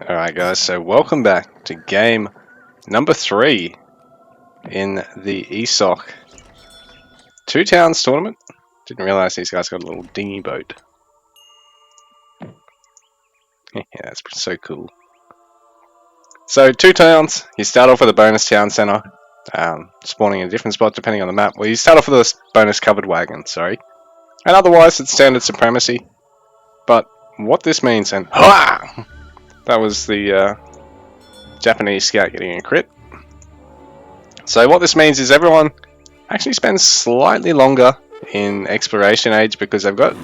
Alright guys, so welcome back to game number 3 in the ESOC 2 Towns tournament. Didn't realise these guys got a little dinghy boat. Yeah, that's so cool. So 2 towns, you start off with a bonus town centre, spawning in a different spot depending on the map. Well, you start off with a bonus covered wagon, sorry. And otherwise it's standard supremacy. But what this means, and ha! That was the Japanese scout getting a crit. So what this means is everyone actually spends slightly longer in exploration age because they've got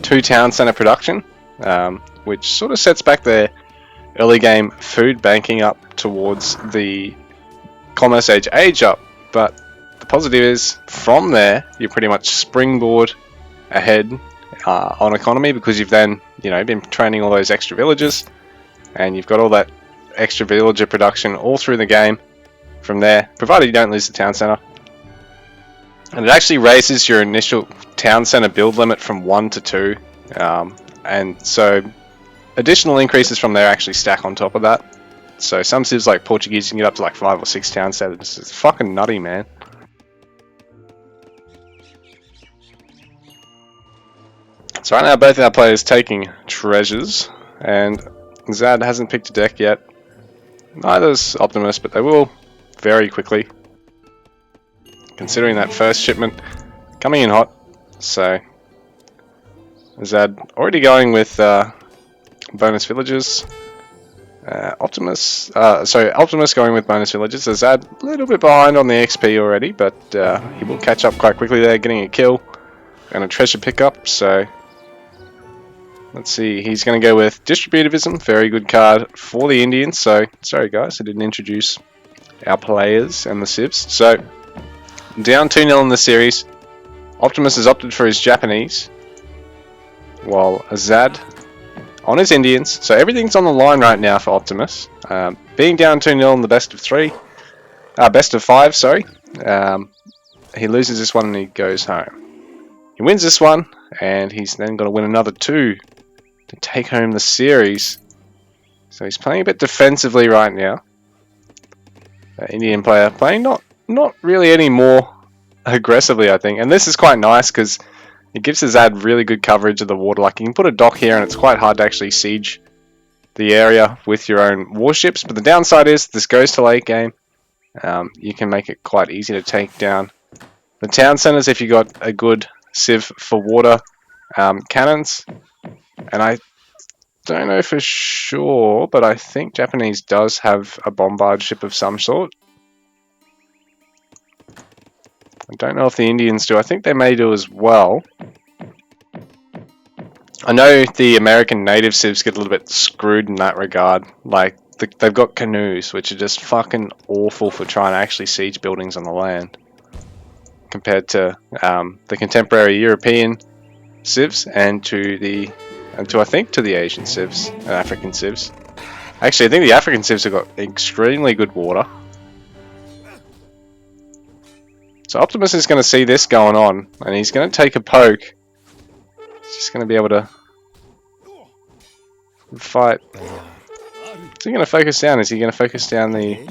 2 town centre production, which sort of sets back their early game food banking up towards the commerce age up. But the positive is from there you pretty much springboard ahead on economy because you've then been training all those extra villagers and you've got all that extra villager production all through the game from there, provided you don't lose the town centre. And it actually raises your initial town centre build limit from 1 to 2, and so additional increases from there actually stack on top of that. So some civs like Portuguese you can get up to like 5 or 6 town centres. It's fucking nutty, man. So right now both our players taking treasures, and Ezad hasn't picked a deck yet. Neither's Optimus, but they will very quickly, considering that first shipment coming in hot. So Ezad already going with bonus villagers. Optimus going with bonus villagers. Ezad a little bit behind on the XP already, but he will catch up quite quickly there, getting a kill and a treasure pickup. So let's see, he's going to go with Distributivism, very good card for the Indians. So, sorry guys, I didn't introduce our players and the civs. So, down 2-0 in the series. Optimus has opted for his Japanese, while Ezad on his Indians. So everything's on the line right now for Optimus. Being down 2-0 in the best of 5, sorry. He loses this one and he goes home. He wins this one, and he's then got to win another 2 to take home the series. So he's playing a bit defensively right now. Indian player playing not really any more aggressively, I think. And this is quite nice because it gives Ezad really good coverage of the water. Like, you can put a dock here and it's quite hard to actually siege the area with your own warships. But the downside is this goes to late game. You can make it quite easy to take down the town centers if you got a good civ for water cannons. And I don't know for sure, but I think Japanese does have a bombard ship of some sort. I don't know if the Indians do. I think they may do as well. I know the American native civs get a little bit screwed in that regard. Like, they've got canoes, which are just fucking awful for trying to actually siege buildings on the land, compared to the contemporary European civs and to I think to the Asian civs and African civs. Actually, I think the African civs have got extremely good water. So Optimus is going to see this going on, and he's going to take a poke. He's just going to be able to fight. Is he going to focus down? Is he going to focus down the...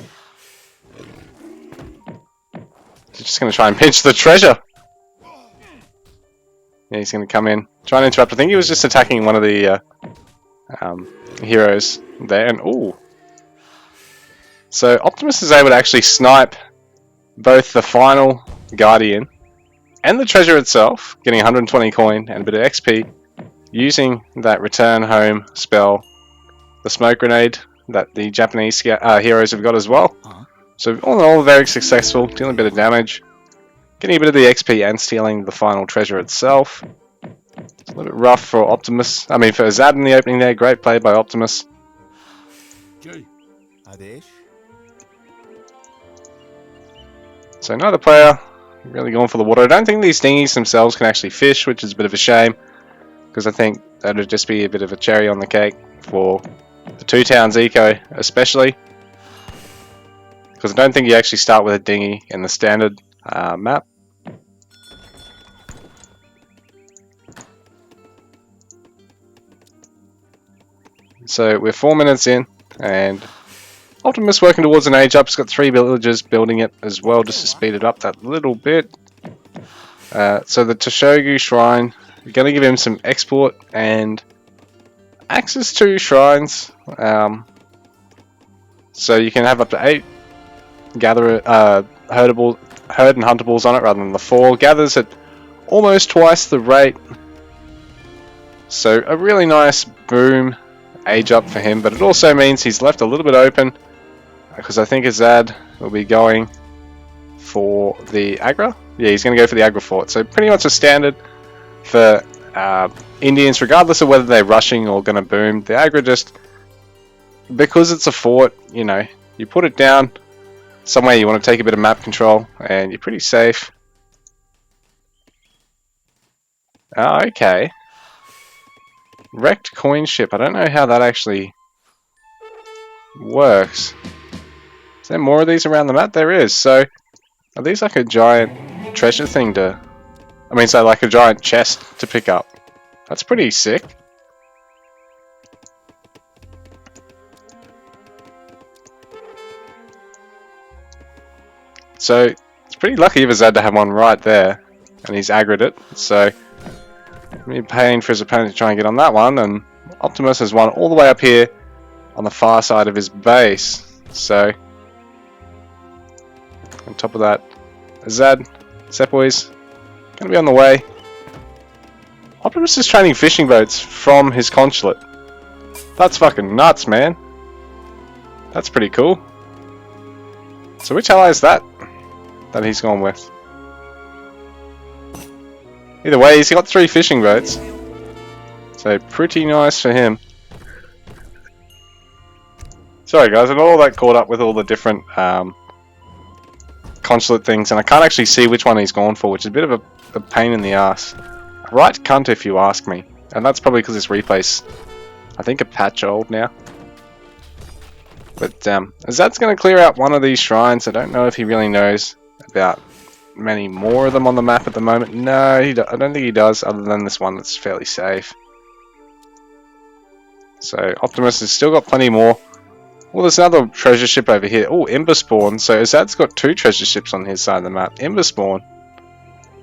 He's just going to try and pinch the treasure. Yeah, he's going to come in, try and interrupt. I think he was just attacking one of the heroes there, and ooh. So Optimus is able to actually snipe both the final Guardian and the treasure itself, getting 120 coin and a bit of XP, using that return home spell, the smoke grenade that the Japanese heroes have got as well. So all in all, very successful, dealing a bit of damage, getting a bit of the XP and stealing the final treasure itself. It's a little bit rough for Optimus. I mean, for Ezad in the opening there, great play by Optimus. So another player really going for the water. I don't think these dinghies themselves can actually fish, which is a bit of a shame, because I think that would just be a bit of a cherry on the cake for the 2 towns eco, especially. Because I don't think you actually start with a dinghy in the standard map. So we're 4 minutes in. And Optimus working towards an age up. He's got 3 villagers building it as well just to speed it up that little bit. So the Toshogu Shrine, we're going to give him some export and access to shrines. So you can have up to 8 herd and huntables on it rather than the 4. Gathers at almost twice the rate. So a really nice boom age up for him, but it also means he's left a little bit open because I think Ezad will be going for the Agra. Yeah, he's going to go for the Agra fort. So pretty much a standard for Indians, regardless of whether they're rushing or going to boom. The Agra just, because it's a fort, you know, you put it down somewhere you want to take a bit of map control and you're pretty safe. Oh, okay. Wrecked coin ship. I don't know how that actually works. Is there more of these around the map? There is. So, are these like a giant treasure thing to... I mean, so like a giant chest to pick up. That's pretty sick. So, it's pretty lucky of Ezad to have one right there. And he's aggroed it. So, really paying for his opponent to try and get on that one. And Optimus has one all the way up here on the far side of his base. So, on top of that, Ezad, Sepoy's gonna be on the way. Optimus is training fishing boats from his consulate. That's fucking nuts, man. That's pretty cool. So which ally is that he's gone with? Either way, he's got 3 fishing boats. So pretty nice for him. Sorry guys, I got all that caught up with all the different consulate things, and I can't actually see which one he's gone for, which is a bit of a pain in the ass. Right cunt if you ask me. And that's probably because this replay's, I think, a patch old now. But Ezad's going to clear out one of these shrines. I don't know if he really knows about many more of them on the map at the moment. No, I don't think he does, other than this one that's fairly safe. So Optimus has still got plenty more. Well, there's another treasure ship over here. Oh, Ember Spawn. So Ezad's got 2 treasure ships on his side of the map. Ember Spawn.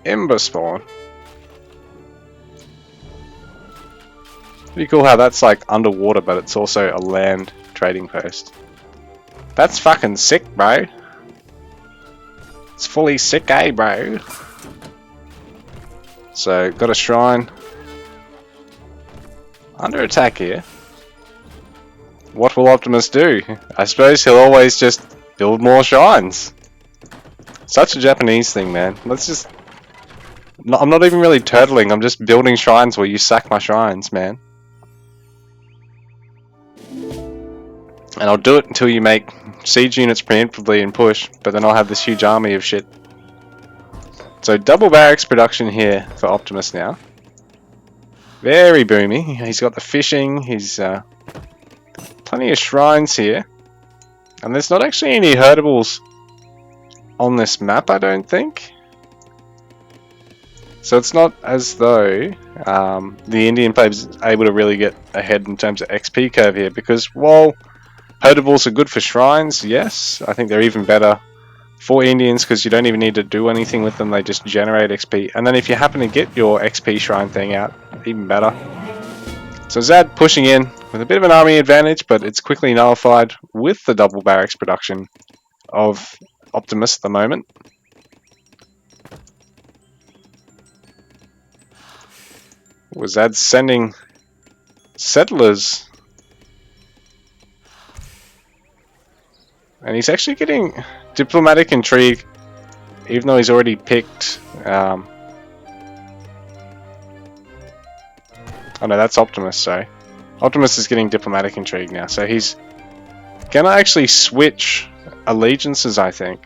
Ember Spawn. Pretty cool how that's like underwater, but it's also a land trading post. That's fucking sick, bro. It's fully sick, eh, bro? So, got a shrine. Under attack here. What will Optimus do? I suppose he'll always just build more shrines. Such a Japanese thing, man. Let's just... I'm not even really turtling, I'm just building shrines where you sack my shrines, man. And I'll do it until you make siege units preemptively and push, but then I'll have this huge army of shit. So double barracks production here for Optimus now. Very boomy. He's got the fishing, he's plenty of shrines here. And there's not actually any herdables on this map, I don't think. So it's not as though the Indian player is able to really get ahead in terms of XP curve here, because while herdables are good for shrines, yes, I think they're even better for Indians because you don't even need to do anything with them, they just generate XP. And then if you happen to get your XP shrine thing out, even better. So Ezad pushing in with a bit of an army advantage, but it's quickly nullified with the double barracks production of Optimus at the moment. Ezad's sending settlers. And he's actually getting diplomatic intrigue, even though he's already picked... oh no, that's Optimus, sorry. Optimus is getting diplomatic intrigue now, so he's gonna actually switch allegiances, I think.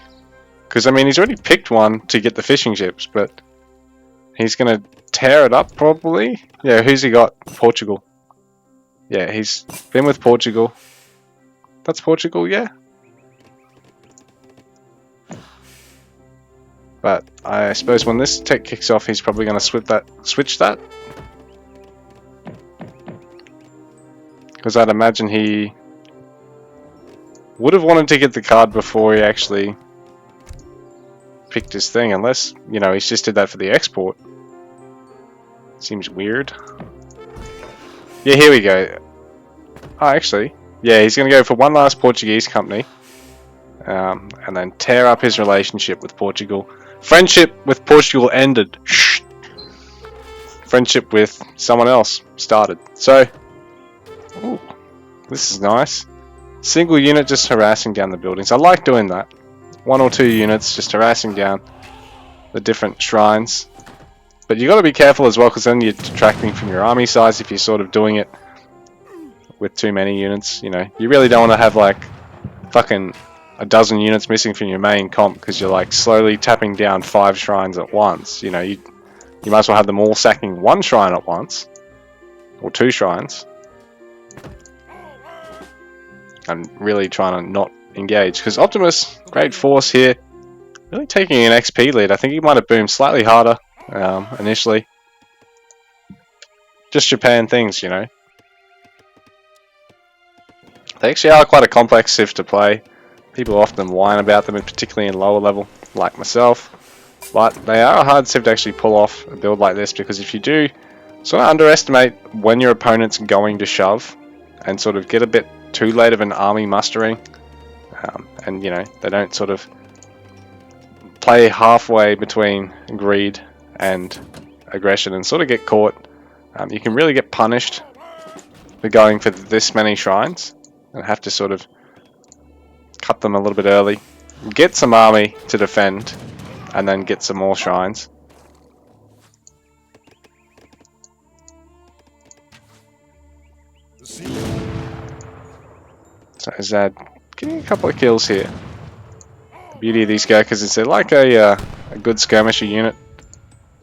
Because, I mean, he's already picked one to get the fishing ships, but he's gonna tear it up, probably. Yeah, who's he got? Portugal. Yeah, he's been with Portugal. That's Portugal, yeah. But I suppose when this tech kicks off, he's probably going to switch that. Because I'd imagine he would have wanted to get the card before he actually picked his thing, unless, you know, he's just did that for the export. Seems weird. Yeah, here we go. Oh, actually, yeah, he's going to go for one last Portuguese company. And then tear up his relationship with Portugal. Friendship with Portugal ended. Shh. Friendship with someone else started. So, ooh, this is nice. Single unit just harassing down the buildings. I like doing that. 1 or 2 units just harassing down the different shrines. But you got to be careful as well, because then you're detracting from your army size if you're sort of doing it with too many units. You know, you really don't want to have like fucking a dozen units missing from your main comp, because you're like slowly tapping down 5 shrines at once. You know, you might as well have them all sacking 1 shrine at once, or 2 shrines, and really trying to not engage. Because Optimus, great force here, really taking an XP lead. I think he might have boomed slightly harder initially. Just Japan things, you know. They actually are quite a complex civ to play. People often whine about them, particularly in lower level, like myself. But they are a hard civ to actually pull off a build like this, because if you do sort of underestimate when your opponent's going to shove, and sort of get a bit too late of an army mustering, and you know, they don't sort of play halfway between greed and aggression and sort of get caught, you can really get punished for going for this many shrines, and have to sort of cut them a little bit early, get some army to defend, and then get some more shrines. So Ezad getting a couple of kills here. The beauty of these Gurkhas is they're like a good skirmisher unit,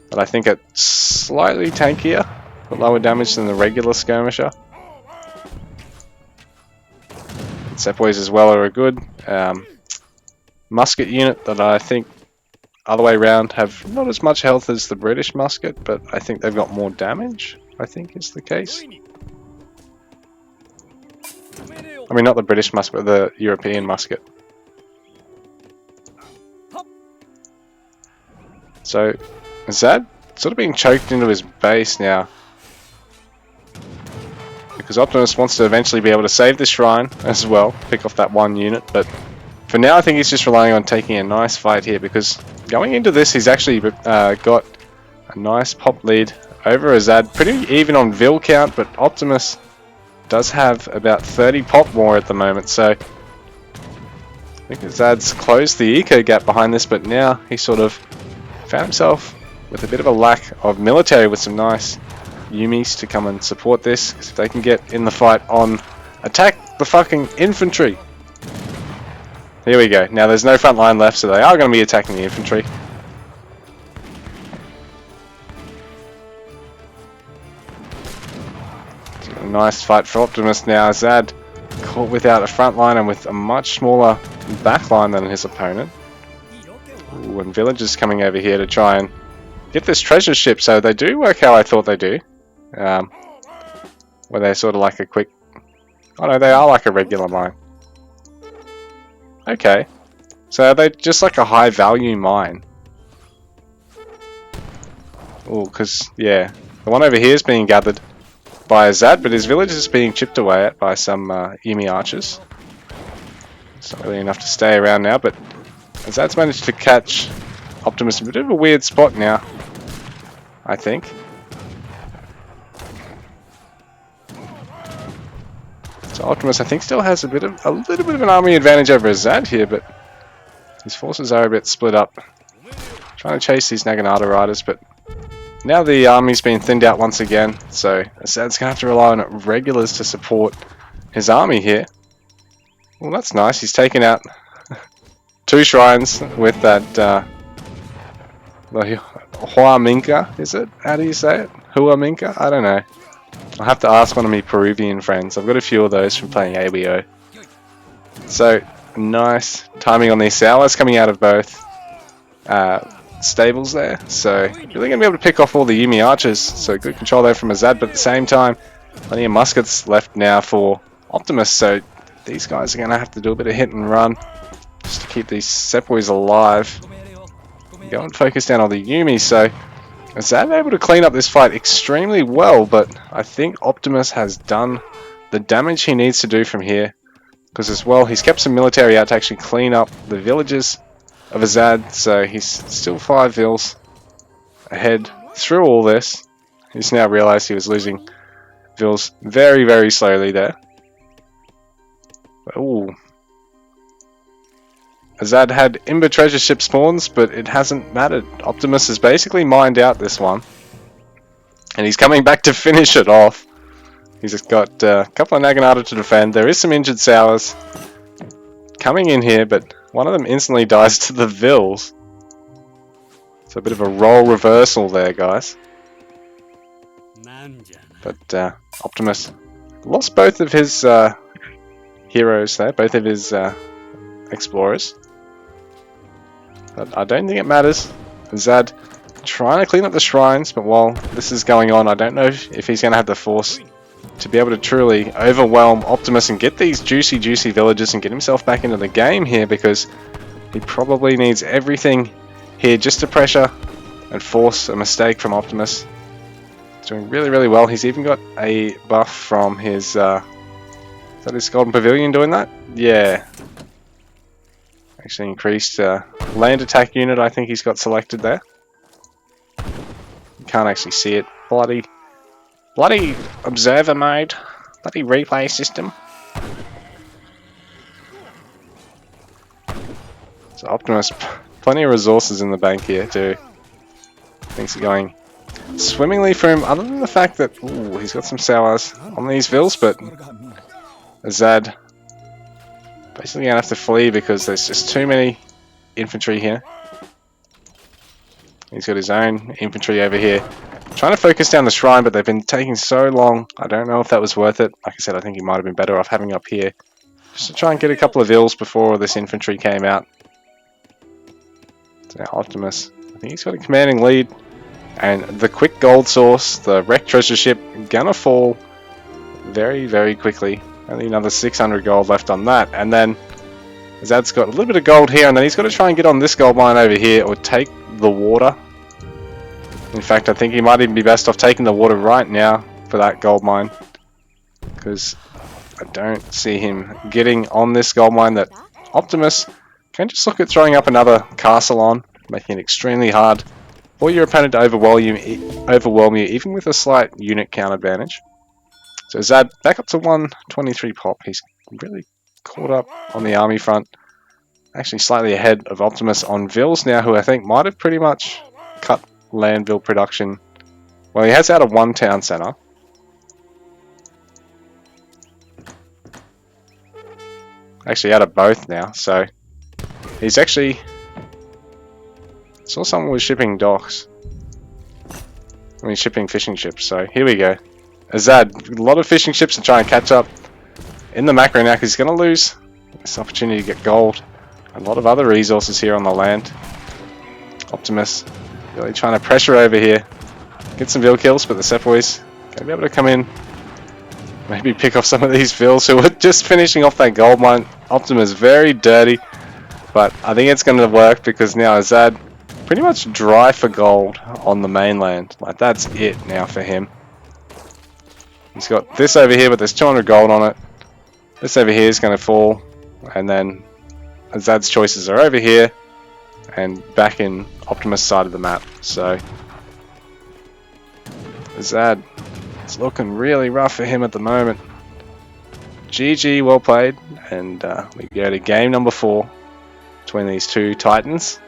but I think it's slightly tankier, but lower damage than the regular skirmisher. Sepoys as well are a good musket unit that I think other way around have not as much health as the British musket, but I think they've got more damage, I think is the case. I mean, not the British musket, but the European musket. So, Ezad sort of being choked into his base now, because Optimus wants to eventually be able to save this shrine as well, pick off that 1 unit, but for now I think he's just relying on taking a nice fight here, because going into this he's actually got a nice pop lead over Ezad, pretty even on Vil count, but Optimus does have about 30 pop more at the moment, so I think Ezad's closed the eco gap behind this, but now he sort of found himself with a bit of a lack of military, with some nice Yumis to come and support this, because if they can get in the fight on attack the fucking infantry. Here we go. Now there's no front line left, so they are going to be attacking the infantry. A nice fight for Optimus now. Ezad caught without a front line and with a much smaller back line than his opponent. Ooh, and villagers coming over here to try and get this treasure ship, so they do work how I thought they do. Where they're sort of like a quick... Oh no, they are like a regular mine. Okay. So are they just like a high value mine? Oh, because, yeah. The one over here is being gathered by Ezad, but his village is being chipped away at by some Yumi archers. It's not really enough to stay around now, but Ezad's managed to catch Optimus in a bit of a weird spot now, I think. So Optimus, I think, still has a little bit of an army advantage over Ezad here, but his forces are a bit split up, trying to chase these Naginata riders. But now the army's been thinned out once again, so Ezad's gonna have to rely on regulars to support his army here. Well, that's nice. He's taken out 2 shrines with that the Huaminka, is it? How do you say it? Huaminka? I don't know. I'll have to ask one of my Peruvian friends. I've got a few of those from playing ABO. So, nice timing on these sours coming out of both stables there. So, really going to be able to pick off all the Yumi archers. So, good control there from Ezad, but at the same time, plenty of muskets left now for Optimus. So, these guys are going to have to do a bit of hit and run just to keep these Sepoys alive. Go and focus down on the Yumi, so Ezad able to clean up this fight extremely well, but I think Optimus has done the damage he needs to do from here, because as well he's kept some military out to actually clean up the villages of Ezad, so he's still 5 vills ahead through all this. He's now realized he was losing vills very, very slowly there. Ooh. Ezad had Imber treasure ship spawns, but it hasn't mattered. Optimus has basically mined out this one, and he's coming back to finish it off. He's just got a couple of Naginata to defend. There is some injured Sours coming in here, but one of them instantly dies to the Vills. So a bit of a role reversal there, guys. But Optimus lost both of his heroes there, both of his explorers. But I don't think it matters. Ezad trying to clean up the shrines, but while this is going on, I don't know if he's going to have the force to be able to truly overwhelm Optimus and get these juicy villages and get himself back into the game here, because he probably needs everything here just to pressure and force a mistake from Optimus. He's doing really, really well. He's even got a buff from his... is that his Golden Pavilion doing that? Yeah. Actually increased land attack unit, I think he's got selected there. You can't actually see it. Bloody observer mode. Bloody replay system. So Optimus, plenty of resources in the bank here too. Things are going swimmingly for him, other than the fact that he's got some Sours on these vills, but Ezad basically gonna have to flee because there's just too many infantry here. He's got his own infantry over here, trying to focus down the shrine, but they've been taking so long. I don't know if that was worth it. Like I said, I think he might have been better off having up here, just to try and get a couple of vills before this infantry came out. So now Optimus, I think he's got a commanding lead, and the quick gold source, the wrecked treasure ship, gonna fall very, very quickly. Only another 600 gold left on that, and then Ezad's got a little bit of gold here, and then he's got to try and get on this gold mine over here, or take the water. In fact, I think he might even be best off taking the water right now for that gold mine, because I don't see him getting on this gold mine that Optimus can just look at throwing up another castle on, making it extremely hard for your opponent to overwhelm you, even with a slight unit count advantage. So Ezad back up to 123 pop. He's really caught up on the army front. Actually slightly ahead of Optimus on vills now, who I think might have pretty much cut landvill production. Well, he has out of one town centre. Actually out of both now, so he's actually... saw someone was shipping docks. I mean shipping fishing ships, so here we go. Ezad, a lot of fishing ships to try and catch up in the macro now, because he's going to lose this opportunity to get gold. A lot of other resources here on the land. Optimus really trying to pressure over here. Get some vill kills, but the Sepoys going to be able to come in. Maybe pick off some of these vills who are just finishing off that gold mine. Optimus very dirty, but I think it's going to work, because now Ezad pretty much dry for gold on the mainland. Like, that's it now for him. He's got this over here, but there's 200 gold on it. This over here is going to fall, and then Ezad's choices are over here and back in Optimus' side of the map. So Ezad, it's looking really rough for him at the moment. GG, well played, and we go to game number 4 between these two titans.